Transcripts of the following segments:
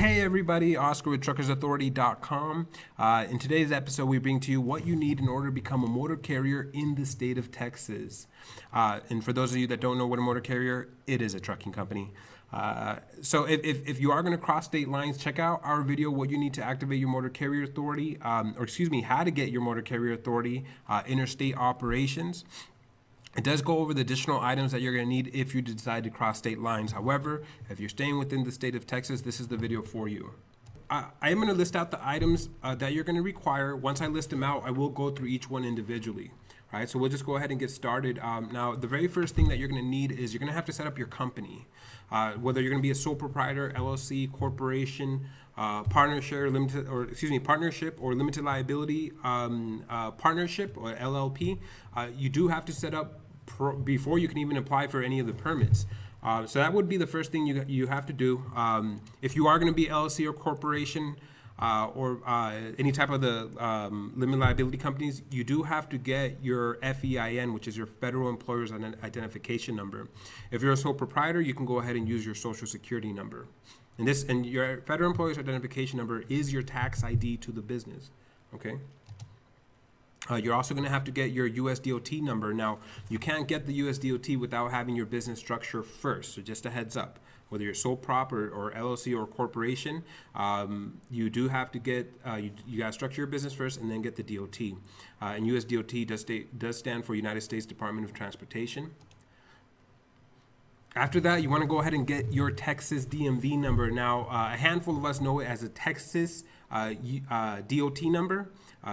Hey everybody, Oscar with TruckersAuthority.com. In today's episode, we bring to you what you need in order to become a motor carrier in the state of Texas. And for those of you that don't know what a motor carrier, it is a trucking company. So if you are going to cross state lines, check out our video, what you need to activate your motor carrier authority, how to get your motor carrier authority, interstate operations. It does go over the additional items that you're going to need if you decide to cross state lines. However, if you're staying within the state of Texas, this is the video for you. I am going to list out the items that you're going to require. Once I list them out, I will go through each one individually. All right, so we'll just go ahead and get started. Now, the very first thing that you're going to need is you're going to have to set up your company. Whether you're going to be a sole proprietor, LLC, corporation, partnership or limited liability partnership or LLP, you do have to set up before you can even apply for any of the permits. So that would be the first thing you have to do. If you are going to be LLC or corporation or any type of the limited liability companies, you do have to get your FEIN, which is your Federal Employer's Identification Number. If you're a sole proprietor, you can go ahead and use your Social Security number. And your Federal Employer's Identification Number is your tax ID to the business. Okay. You're also going to have to get your USDOT number. Now, you can't get the USDOT without having your business structure first. So just a heads up, whether you're sole prop or LLC or corporation, you do have to get, you got to structure your business first and then get the DOT. And USDOT does stand for United States Department of Transportation. After that, you want to go ahead and get your Texas DMV number. Now, a handful of us know it as a Texas DOT number.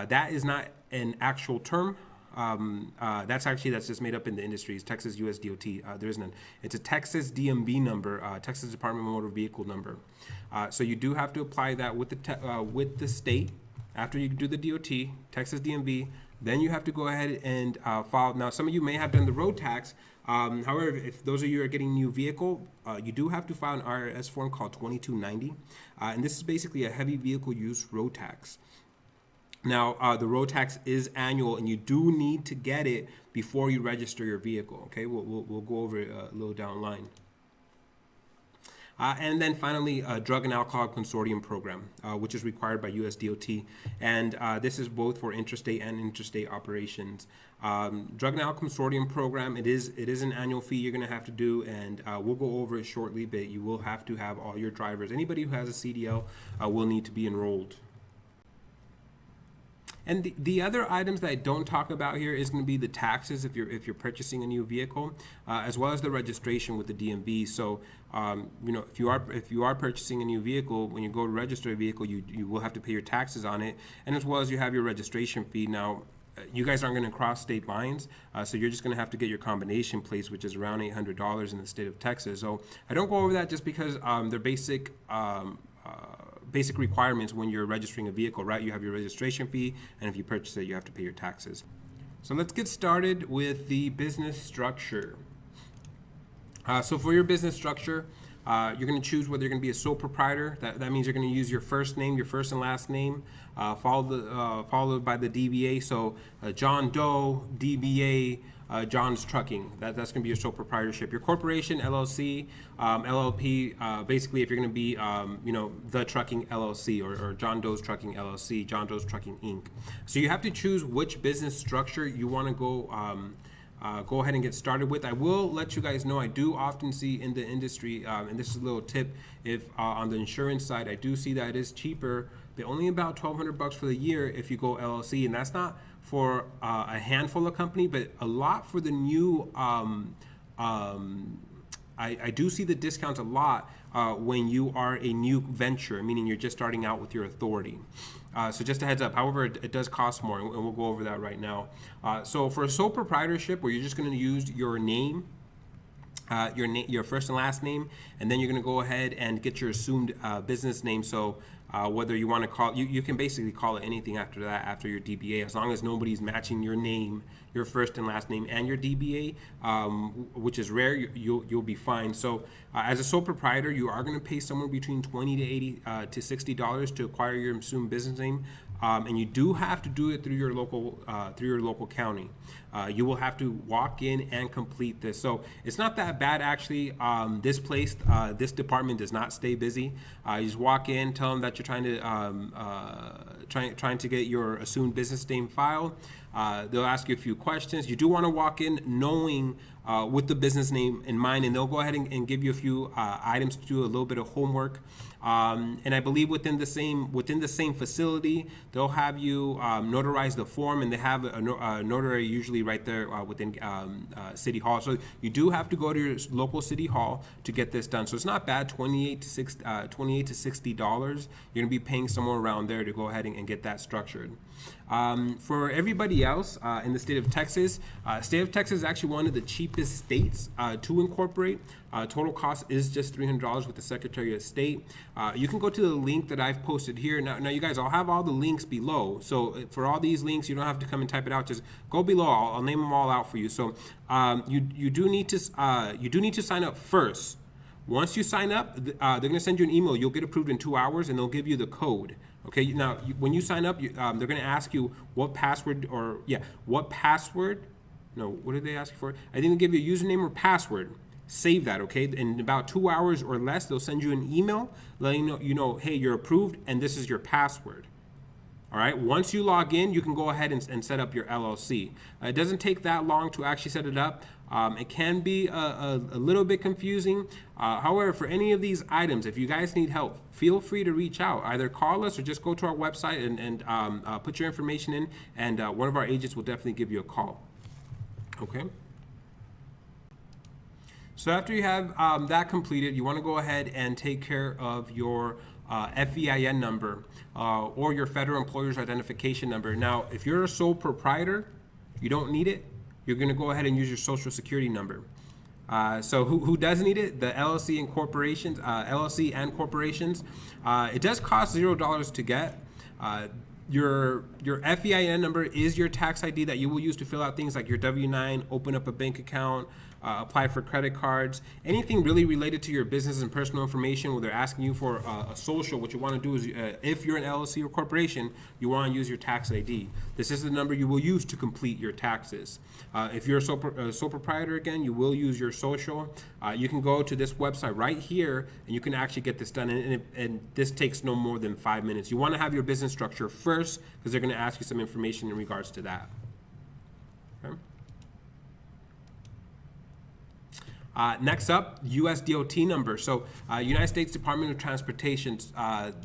That is not an actual term. That's just made up in the industry. It's Texas USDOT. There is none. It's a Texas DMV number, Texas Department of Motor Vehicle number. So you do have to apply that with the state. After you do the DOT, Texas DMV, then you have to go ahead and file. Now, some of you may have done the road tax. However, if those of you are getting a new vehicle, you do have to file an IRS form called 2290. And this is basically a heavy vehicle use road tax. Now, the road tax is annual, and you do need to get it before you register your vehicle. Okay, we'll go over it a little down the line. And then finally, a drug and alcohol consortium program, which is required by USDOT. And this is both for intrastate and interstate operations. Drug and alcohol consortium program, it is an annual fee you're going to have to do, and we'll go over it shortly, but you will have to have all your drivers. Anybody who has a CDL will need to be enrolled. And the other items that I don't talk about here is going to be the taxes if you're purchasing a new vehicle, as well as the registration with the DMV. So, if you are purchasing a new vehicle, when you go to register a vehicle, you will have to pay your taxes on it, and as well as you have your registration fee. Now, you guys aren't going to cross state lines, so you're just going to have to get your combination plates, which is around $800 in the state of Texas. So I don't go over that just because they're basic requirements when you're registering a vehicle, right? You have your registration fee, and if you purchase it, you have to pay your taxes. So let's get started with the business structure. So for your business structure, you're going to choose whether you're going to be a sole proprietor. That means you're going to use your first name, your first and last name, followed by the DBA. So John Doe, DBA, John's Trucking. That's going to be your sole proprietorship. Your corporation, LLC, LLP. Basically, if you're going to be, the Trucking LLC or John Doe's Trucking LLC, John Doe's Trucking Inc. So you have to choose which business structure you want to go ahead and get started with. I will let you guys know I do often see in the industry, and this is a little tip, if on the insurance side, I do see that it is cheaper, but only about $1,200 for the year if you go LLC, and that's not for a handful of company, but a lot for the new. I do see the discounts a lot when you are a new venture, meaning you're just starting out with your authority. So just a heads up. However, it does cost more, and we'll go over that right now. So for a sole proprietorship, where you're just going to use your name, your first and last name, and then you're going to go ahead and get your assumed business name. So whether you want to call, you can basically call it anything after that, after your DBA, as long as nobody's matching your name, your first and last name, and your DBA, which is rare, you'll be fine. So as a sole proprietor, you are going to pay somewhere between $20 to $80 to $60 to acquire your assumed business name. and you do have to do it through your local county. You will have to walk in and complete this. So it's not that bad actually. This department does not stay busy. You just walk in, tell them that you're trying to get your assumed business name filed. They'll ask you a few questions. You do want to walk in knowing with the business name in mind, and they'll go ahead and give you a few items to do a little bit of homework. And I believe within the same facility, they'll have you notarize the form, and they have a notary usually right there within City Hall. So you do have to go to your local City Hall to get this done. So it's not bad, $28 to $60. You're gonna be paying somewhere around there to go ahead and get that structured. For everybody else in the state of Texas is actually one of the cheapest states to incorporate. Total cost is just $300 with the Secretary of State. You can go to the link that I've posted here. Now you guys, I'll have all the links below. So for all these links, you don't have to come and type it out. Just go below. I'll name them all out for you. So you do need to sign up first. Once you sign up, they're going to send you an email. You'll get approved in 2 hours, and they'll give you the code. Okay, now when you sign up, they're going to ask you what password no, what did they ask you for? I didn't give you a username or password. Save that, okay? In about 2 hours or less, they'll send you an email letting you know, hey, you're approved, and this is your password. All right, once you log in, you can go ahead and set up your LLC. It doesn't take that long to actually set it up. It can be a little bit confusing. However, for any of these items, if you guys need help, feel free to reach out. Either call us or just go to our website and put your information in, and one of our agents will definitely give you a call. Okay? So after you have that completed, you want to go ahead and take care of your FEIN number or your Federal Employer's Identification Number. Now, if you're a sole proprietor, you don't need it. You're going to go ahead and use your Social Security number. So who does need it? The LLC and corporations. It does cost $0 to get. Your FEIN number is your tax ID that you will use to fill out things like your W-9, open up a bank account, apply for credit cards, anything really related to your business and personal information where they're asking you for a social. What you want to do is, if you're an LLC or corporation, you want to use your tax ID. This is the number you will use to complete your taxes. If you're a sole proprietor, again, you will use your social. You can go to this website right here, and you can actually get this done, and this takes no more than 5 minutes. You want to have your business structure first, because they're going to ask you some information in regards to that. Okay. Next up, USDOT number. So United States Department of Transportation.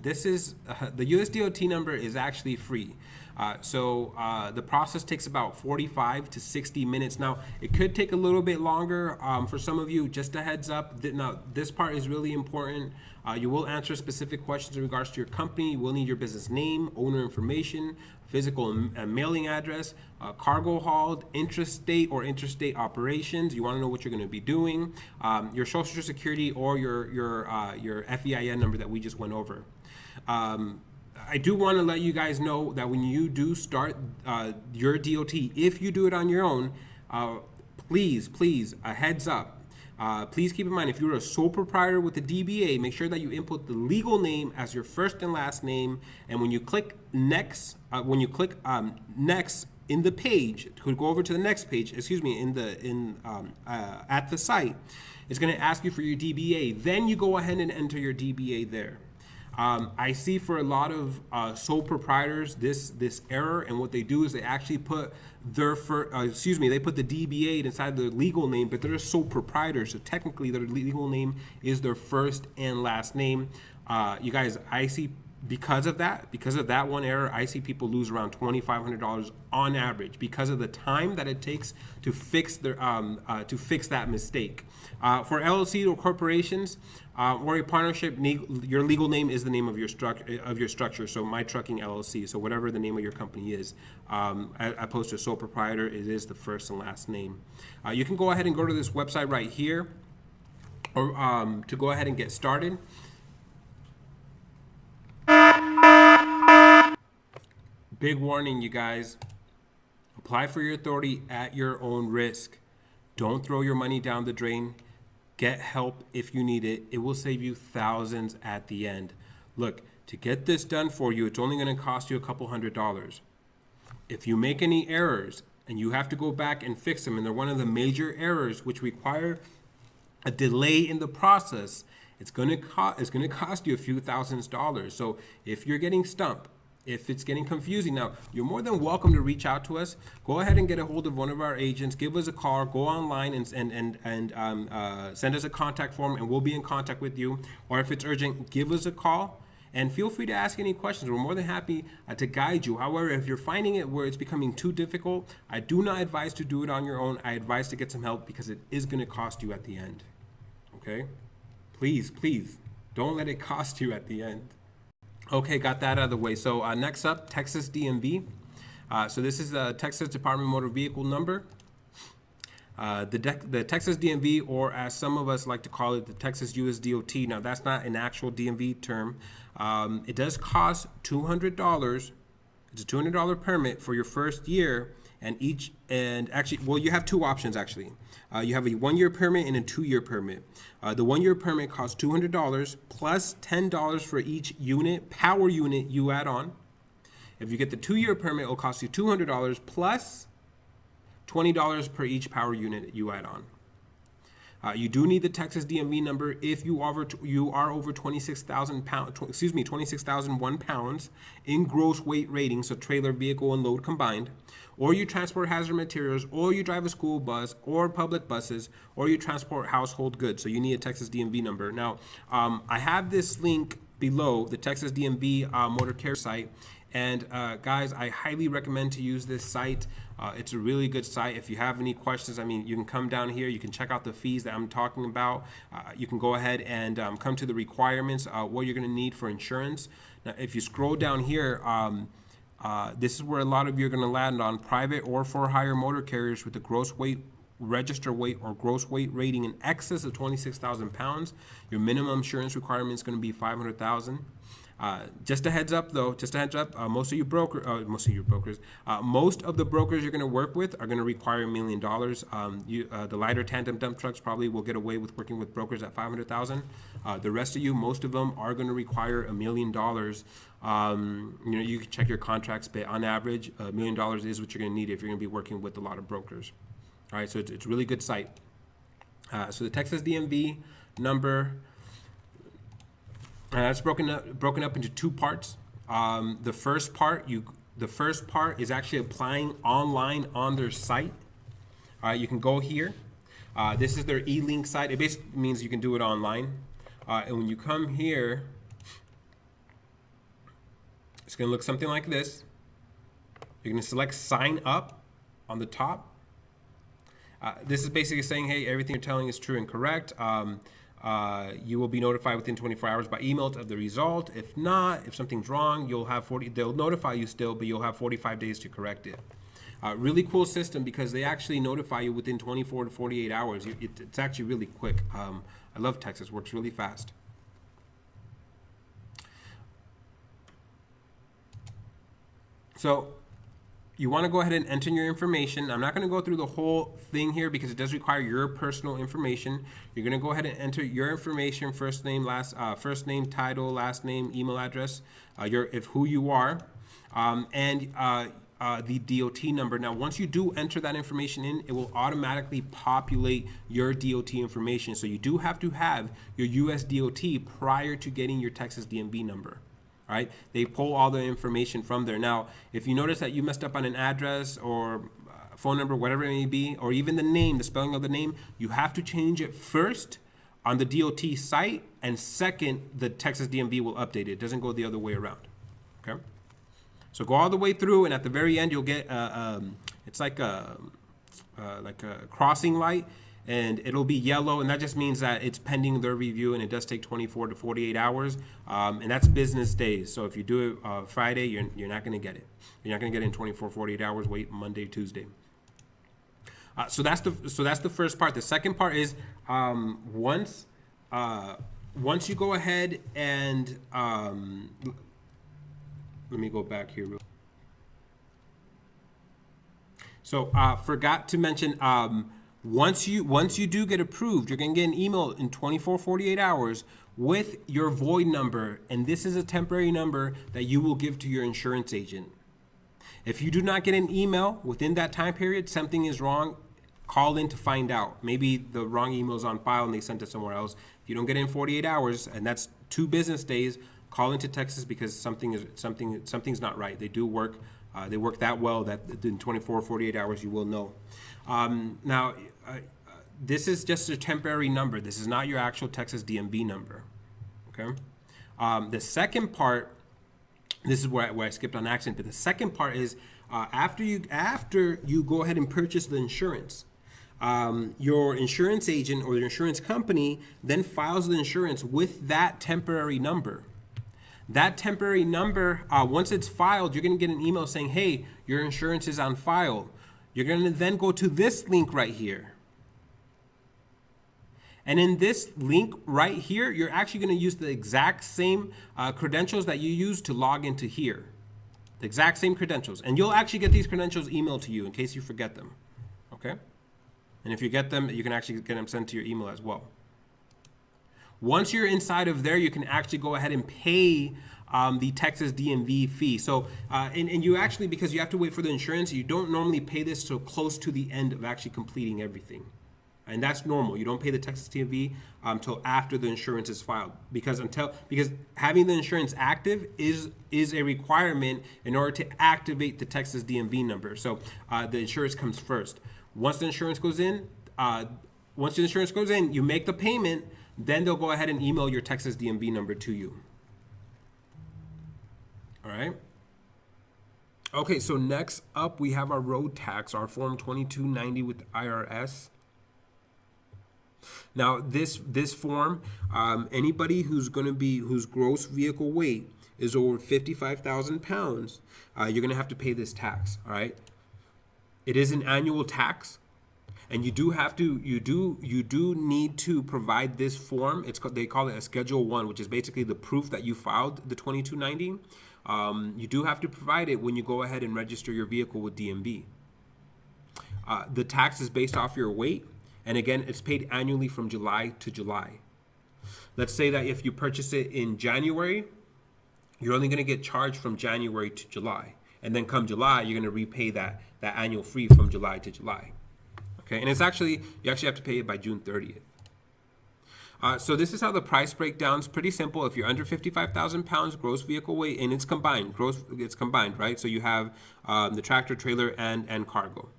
This is the USDOT number is actually free. The process takes about 45 to 60 minutes. Now, it could take a little bit longer for some of you. Just a heads up. Now, this part is really important. You will answer specific questions in regards to your company. You will need your business name, owner information, physical and mailing address, cargo hauled, intrastate or interstate operations. You want to know what you're going to be doing, your Social Security or your FEIN number that we just went over. I do want to let you guys know that when you do start your DOT, if you do it on your own, please, a heads up. Please keep in mind, if you're a sole proprietor with a DBA, make sure that you input the legal name as your first and last name. And when you click next, next in the page, to go over to the next page, at the site, it's going to ask you for your DBA. Then you go ahead and enter your DBA there. I see for a lot of sole proprietors this error, and what they do is they actually put they put the DBA inside their legal name, but they're sole proprietors, so technically their legal name is their first and last name. You guys, I see because of that one error, I see people lose around $2,500 on average because of the time that it takes to fix that mistake. For LLC or corporations or a partnership, your legal name is the name of your structure. So My Trucking LLC. So whatever the name of your company is, opposed to sole proprietor, it is the first and last name. You can go ahead and go to this website right here, or to go ahead and get started. Big warning, you guys. Apply for your authority at your own risk. Don't throw your money down the drain. Get help if you need it. It will save you thousands at the end. Look, To get this done for you, it's only going to cost you a couple $100s. If you make any errors and you have to go back and fix them, and they're one of the major errors which require a delay in the process, it's going to cost you a few $1000s. So if you're getting stumped, if it's getting confusing, now you're more than welcome to reach out to us. Go ahead and get a hold of one of our agents. Give us a call. Go online and send us a contact form, and we'll be in contact with you. Or if it's urgent, give us a call. And feel free to ask any questions. We're more than happy to guide you. However, if you're finding it where it's becoming too difficult, I do not advise to do it on your own. I advise to get some help because it is going to cost you at the end. Okay? Please, please, don't let it cost you at the end. Okay, got that out of the way. So next up, Texas DMV. So this is the Texas Department of Motor Vehicle number. The Texas DMV, or as some of us like to call it, the Texas USDOT. Now, that's not an actual DMV term. It does cost $200. It's a $200 permit for your first year, and actually, well, you have two options actually. You have a 1-year permit and a 2-year permit. The 1-year permit costs $200 plus $10 for each power unit you add on. If you get the 2-year permit, it will cost you $200 plus $20 per each power unit you add on. You do need the Texas DMV number if you are over 26,000 pounds, 26,001 pounds in gross weight rating, so trailer, vehicle, and load combined, or you transport hazard materials, or you drive a school bus or public buses, or you transport household goods. So you need a Texas DMV number. Now, I have this link below, the Texas DMV motor carrier site. And guys, I highly recommend to use this site. It's a really good site. If you have any questions, I mean, you can come down here. You can check out the fees that I'm talking about. You can go ahead and come to the requirements, what you're going to need for insurance. Now, if you scroll down here, this is where a lot of you are going to land on private or for hire motor carriers with the gross weight, register weight, or gross weight rating in excess of 26,000 pounds. Your minimum insurance requirement is going to be $500,000. Just a heads up, though. Most of the brokers you're going to work with are going to require $1 million. The lighter tandem dump trucks probably will get away with working with brokers at $500,000. The rest of you, most of them are going to require $1 million. You can check your contracts, but on average, $1 million is what you're going to need if you're going to be working with a lot of brokers. All right, so it's a really good site. So the Texas DMV number. It's broken up into two parts. The first part is actually applying online on their site. All right, you can go here. This is their e-link site. It basically means you can do it online. And when you come here, it's going to look something like this. You're going to select sign up on the top. This is basically saying, hey, everything you're telling is true and correct. You will be notified within 24 hours by email of the result. If not, if something's wrong, they'll notify you still, but you'll have 45 days to correct it. Really cool system because they actually notify you within 24 to 48 hours. It's actually really quick. I love Texas, works really fast. So you want to go ahead and enter your information. I'm not going to go through the whole thing here because it does require your personal information. You're going to go ahead and enter your information: first name, title, last name, email address, who you are, and the DOT number. Now, once you do enter that information in, it will automatically populate your DOT information. So you do have to have your USDOT prior to getting your Texas DMV number. All right, they pull all the information from there. Now, if you notice that you messed up on an address or phone number, whatever it may be, or even the name, the spelling of the name, you have to change it first on the DOT site, and second, the Texas DMV will update it. It doesn't go the other way around. Okay, so go all the way through, and at the very end, you'll get it's like a crossing light. And it'll be yellow, and that just means that it's pending their review, and it does take 24 to 48 hours, and that's business days. So if you do it Friday, you're not going to get it. You're not going to get it in 24, 48 hours. Wait Monday, Tuesday. So that's the first part. The second part is once you go ahead and let me go back here. So forgot to mention. Once you do get approved, you're going to get an email in 24, 48 hours with your void number, and this is a temporary number that you will give to your insurance agent. If you do not get an email within that time period, something is wrong. Call in to find out. Maybe the wrong email is on file and they sent it somewhere else. If you don't get it in 48 hours, and that's 2 business days, call into Texas because something's not right. They do work. They work that well that in 24 or 48 hours you will know. Now, this is just a temporary number. This is not your actual Texas DMV number. Okay. The second part, this is where I skipped on accident, but the second part is after you go ahead and purchase the insurance, your insurance agent or your insurance company then files the insurance with that temporary number. That temporary number, once it's filed, you're going to get an email saying, hey, your insurance is on file. You're going to then go to this link right here. And in this link right here, you're actually going to use the exact same credentials that you use to log into here. The exact same credentials. And you'll actually get these credentials emailed to you in case you forget them. Okay? And if you get them, you can actually get them sent to your email as well. Once you're inside of there, you can actually go ahead and pay the Texas DMV fee. So, and you actually, because you have to wait for the insurance, you don't normally pay this so close to the end of actually completing everything. And that's normal. You don't pay the Texas DMV until after the insurance is filed, because having the insurance active is a requirement in order to activate the Texas DMV number. So the insurance comes first. Once the insurance goes in, you make the payment. Then they'll go ahead and email your Texas DMV number to you. All right. Okay, so next up we have our road tax, our Form 2290 with IRS. Now this form, anybody whose gross vehicle weight is over 55,000 pounds, you're gonna have to pay this tax. All right. It is an annual tax. And you do need to provide this form. They call it a Schedule 1, which is basically the proof that you filed the 2290. You do have to provide it when you go ahead and register your vehicle with DMV. The tax is based off your weight, and again, it's paid annually from July to July. Let's say that if you purchase it in January, you're only going to get charged from January to July, and then come July, you're going to repay that annual fee from July to July. Okay, and you actually have to pay it by June 30th. So this is how the price breakdown is pretty simple. If you're under 55,000 pounds gross vehicle weight, and it's combined, right? So you have the tractor, trailer, and cargo.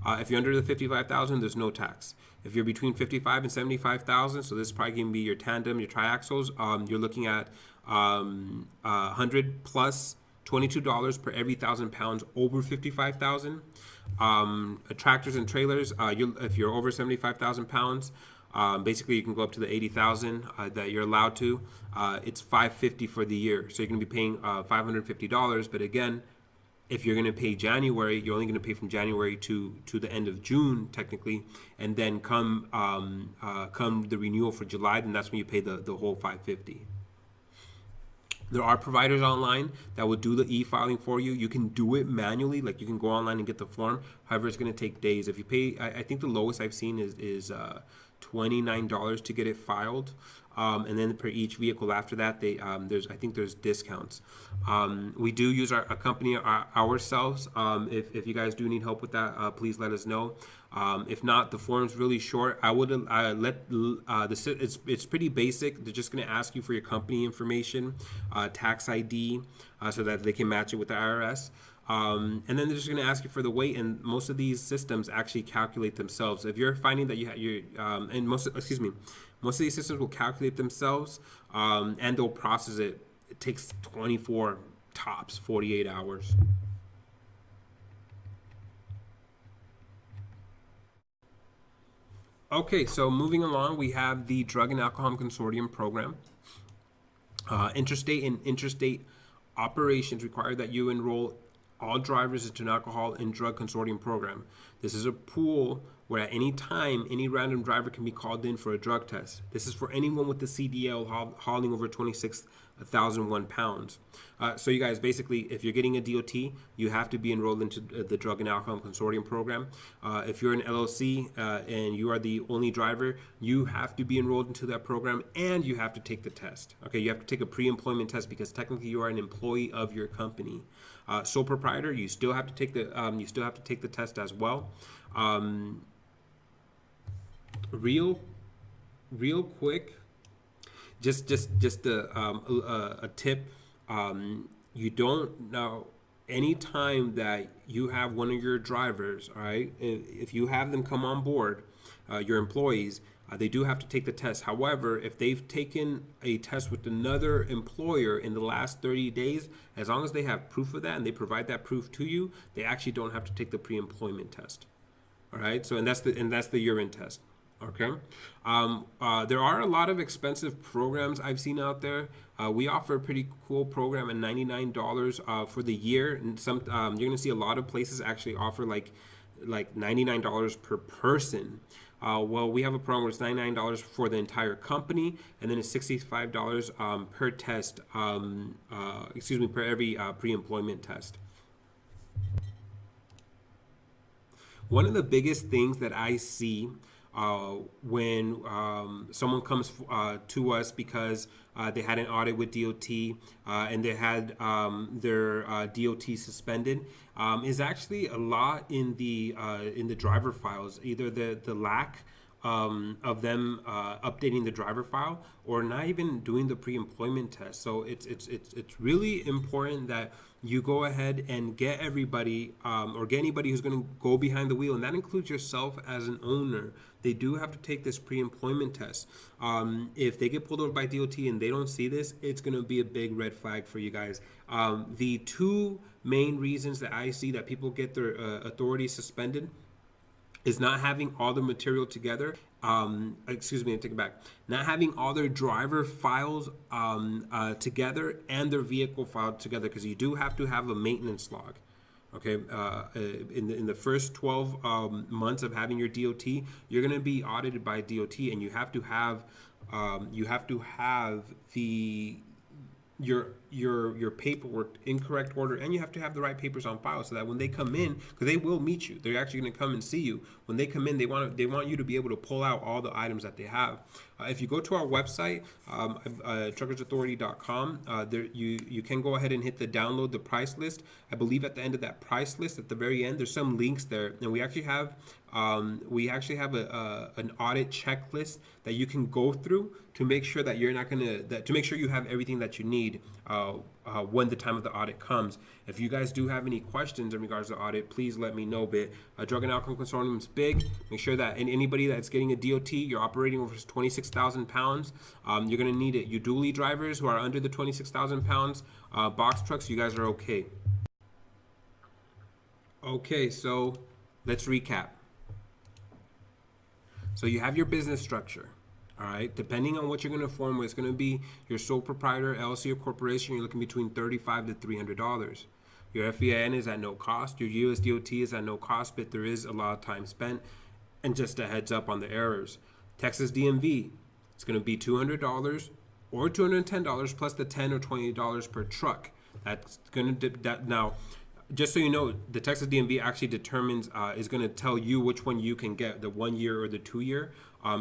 If you're under the 55,000, there's no tax. If you're between 55 and 75,000, so this is probably going to be your tandem, your triaxles, you're looking at 100 plus $22 per every 1,000 pounds over 55,000. Tractors and trailers, if you're over 75,000 pounds, basically you can go up to the 80,000 that you're allowed to. It's $550 for the year, so you're going to be paying $550. But again, if you're going to pay January, you're only going to pay from January to the end of June technically, and then come the renewal for July, then that's when you pay the whole $550. There are providers online that will do the e-filing for you. You can do it manually, like you can go online and get the form. However, it's going to take days. If you pay, I think the lowest I've seen is $29 to get it filed, and then per each vehicle after that, I think there's discounts. We do use our company ourselves. If you guys do need help with that, please let us know. If not, the form's really short. I would it's pretty basic. They're just going to ask you for your company information, tax ID, so that they can match it with the IRS. And then they're just going to ask you for the weight, and most of these systems actually calculate themselves. If you're finding that most of these systems will calculate themselves, and they'll process it. It takes 24 tops 48 hours. Okay, so moving along, we have the Drug and Alcohol Consortium program. Interstate and interstate operations require that you enroll all drivers into an alcohol and drug consortium program. This is a pool where at any time, any random driver can be called in for a drug test. This is for anyone with the CDL hauling over 26 1,001 pounds. So you guys, basically, if you're getting a DOT, you have to be enrolled into the Drug and Alcohol Consortium program. If you're an LLC and you are the only driver, you have to be enrolled into that program, and you have to take the test. Okay, you have to take a pre-employment test because technically you are an employee of your company. Sole proprietor, you still have to take the test as well. Real quick, just a tip. You don't know, anytime that you have one of your drivers, all right, if you have them come on board, your employees, they do have to take the test. However, if they've taken a test with another employer in the last 30 days, as long as they have proof of that and they provide that proof to you, they actually don't have to take the pre-employment test. All right, so and that's the urine test. Okay, there are a lot of expensive programs I've seen out there. We offer a pretty cool program at $99 for the year, and some you're gonna see a lot of places actually offer like $99 per person. Well, we have a program where it's $99 for the entire company, and then it's $65 per test. Per every pre-employment test. One of the biggest things that I see when someone comes to us because they had an audit with DOT and they had their DOT suspended, is actually a lot in the driver files, either the lack of them updating the driver file or not even doing the pre-employment test. So it's really important that you go ahead and get everybody or get anybody who's going to go behind the wheel, and that includes yourself as an owner. They do have to take this pre-employment test. If they get pulled over by DOT and they don't see this, it's going to be a big red flag for you guys. The two main reasons that I see that people get their authority suspended is not having all the material together. Excuse me, I take it back. Not having all their driver files together and their vehicle file together, because you do have to have a maintenance log. Okay, in the first 12 months of having your DOT, you're going to be audited by DOT, and you have to have your paperwork in correct order, and you have to have the right papers on file so that when they come in, because they will meet you, they're actually going to come and see you. When they come in, they want you to be able to pull out all the items that they have. If you go to our website, truckersauthority.com, there you can go ahead and hit the download the price list. I believe at the end of that price list, at the very end, there's some links there, and we actually have an audit checklist that you can go through to make sure that you're not to make sure you have everything that you need when the time of the audit comes. If you guys do have any questions in regards to audit, please let me know. But Drug and Alcohol Consortium is big. Make sure that anybody that's getting a DOT, you're operating over 26,000 pounds, you're going to need it. You dually drivers who are under the 26,000 pounds, box trucks, you guys are okay. Okay, so let's recap. So you have your business structure. All right, depending on what you're going to form, it's going to be your sole proprietor, LLC, or corporation. You're looking between $35 to $300. Your FEIN is at no cost. Your USDOT is at no cost, but there is a lot of time spent. And just a heads up on the errors. Texas DMV, it's going to be $200 or $210 plus the $10 or $20 per truck. That's going to now. Just so you know, the Texas DMV actually determines, is going to tell you which one you can get, the 1 year or the 2 year.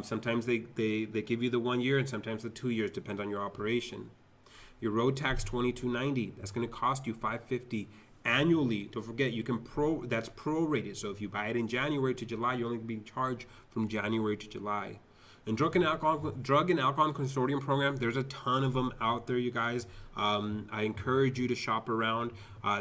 Sometimes they give you the 1 year, and sometimes the 2 years, depends on your operation. Your road tax $22.90, that's going to cost you $550 annually. Don't forget, you can that's prorated. So if you buy it in January to July, you're only being charged from January to July. And Drug and Alcohol Consortium program, there's a ton of them out there, you guys. I encourage you to shop around.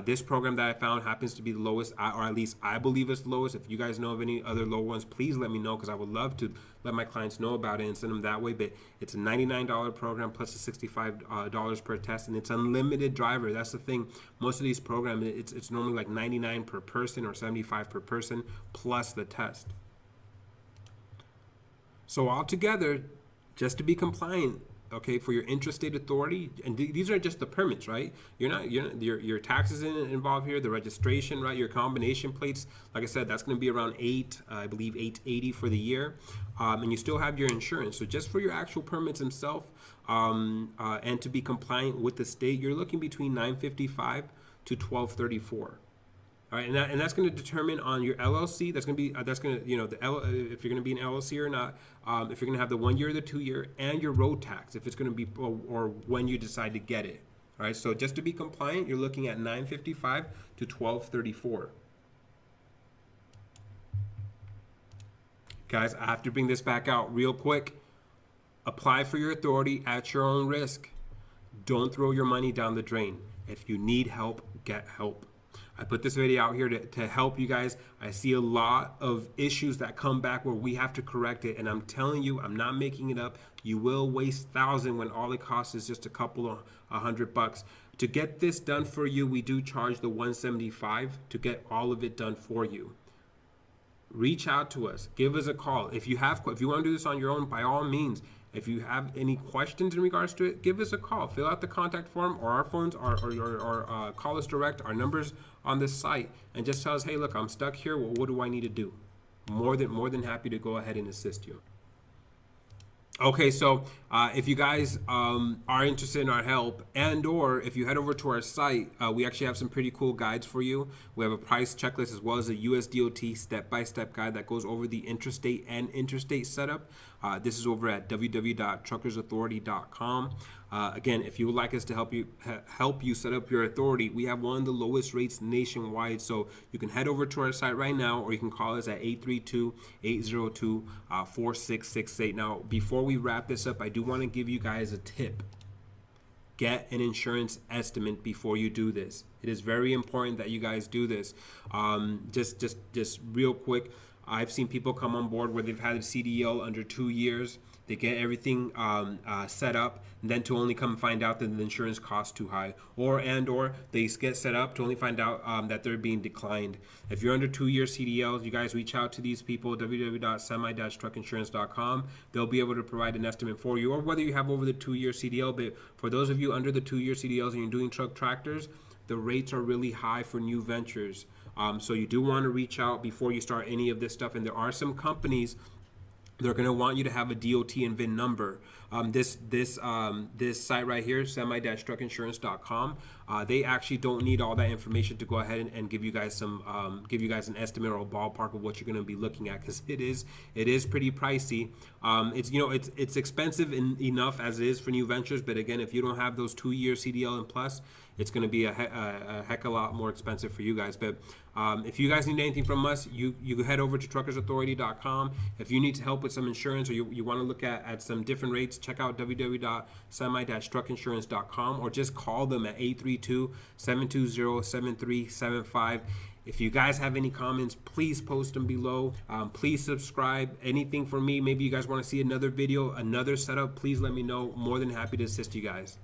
This program that I found happens to be the lowest, or at least I believe it's the lowest. If you guys know of any other low ones, please let me know, because I would love to let my clients know about it and send them that way. But it's a $99 program plus the $65 per test, and it's unlimited driver. That's the thing. Most of these programs, it's normally like $99 per person or $75 per person plus the test. So altogether, just to be compliant, okay, for your intrastate authority, and these are just the permits, right? Your taxes involved here, the registration, right? Your combination plates, like I said, that's going to be around I believe $880 for the year, and you still have your insurance. So just for your actual permits themselves, and to be compliant with the state, you're looking between $955 to $1234. All right, and that's going to determine on your LLC. That's going to be if you're going to be an LLC or not. If you're going to have the 1 year or the 2 year, and your road tax, if it's going to be or when you decide to get it. All right, so just to be compliant, you're looking at $955 to $1234. Guys, I have to bring this back out real quick. Apply for your authority at your own risk. Don't throw your money down the drain. If you need help, get help. I put this video out here to help you guys. I see a lot of issues that come back where we have to correct it. And I'm telling you, I'm not making it up. You will waste thousands when all it costs is just a couple of $100. To get this done for you, we do charge the $175 to get all of it done for you. Reach out to us. Give us a call. If you want to do this on your own, by all means. If you have any questions in regards to it, give us a call. Fill out the contact form or our phones or call us direct. Our numbers on this site, and just tell us, hey, look, I'm stuck here. Well, what do I need to do? More than happy to go ahead and assist you. Okay, so if you guys are interested in our help, and or if you head over to our site, we actually have some pretty cool guides for you. We have a price checklist as well as a USDOT step-by-step guide that goes over the intrastate and interstate setup. This is over at www.truckersauthority.com. Again, if you would like us to help you set up your authority, we have one of the lowest rates nationwide. So you can head over to our site right now, or you can call us at 832-802-4668. Now, before we wrap this up, I do want to give you guys a tip. Get an insurance estimate before you do this. It is very important that you guys do this. Just real quick, I've seen people come on board where they've had a CDL under 2 years. They get everything set up, and then to only come find out that the insurance costs too high, or they get set up to only find out that they're being declined. If you're under 2 year CDLs, you guys reach out to these people, www.semi-truckinsurance.com. They'll be able to provide an estimate for you, or whether you have over the 2 year CDL. But for those of you under the 2 year CDLs and you're doing truck tractors, the rates are really high for new ventures. So you do want to reach out before you start any of this stuff. And there are some companies, they're going to want you to have a DOT and VIN number. This site right here, semi-truckinsurance.com, they actually don't need all that information to go ahead and give you guys an estimate or a ballpark of what you're going to be looking at, because it is pretty pricey. It's expensive enough as it is for new ventures, but again, if you don't have those 2 year CDL and plus, it's going to be a heck of a lot more expensive for you guys. But if you guys need anything from us, you head over to truckersauthority.com. If you need help with some insurance, or you want to look at some different rates, check out www.semi-truckinsurance.com, or just call them at 832-720-7375. If you guys have any comments, please post them below. Please subscribe. Anything from me, maybe you guys want to see another video, another setup, please let me know. More than happy to assist you guys.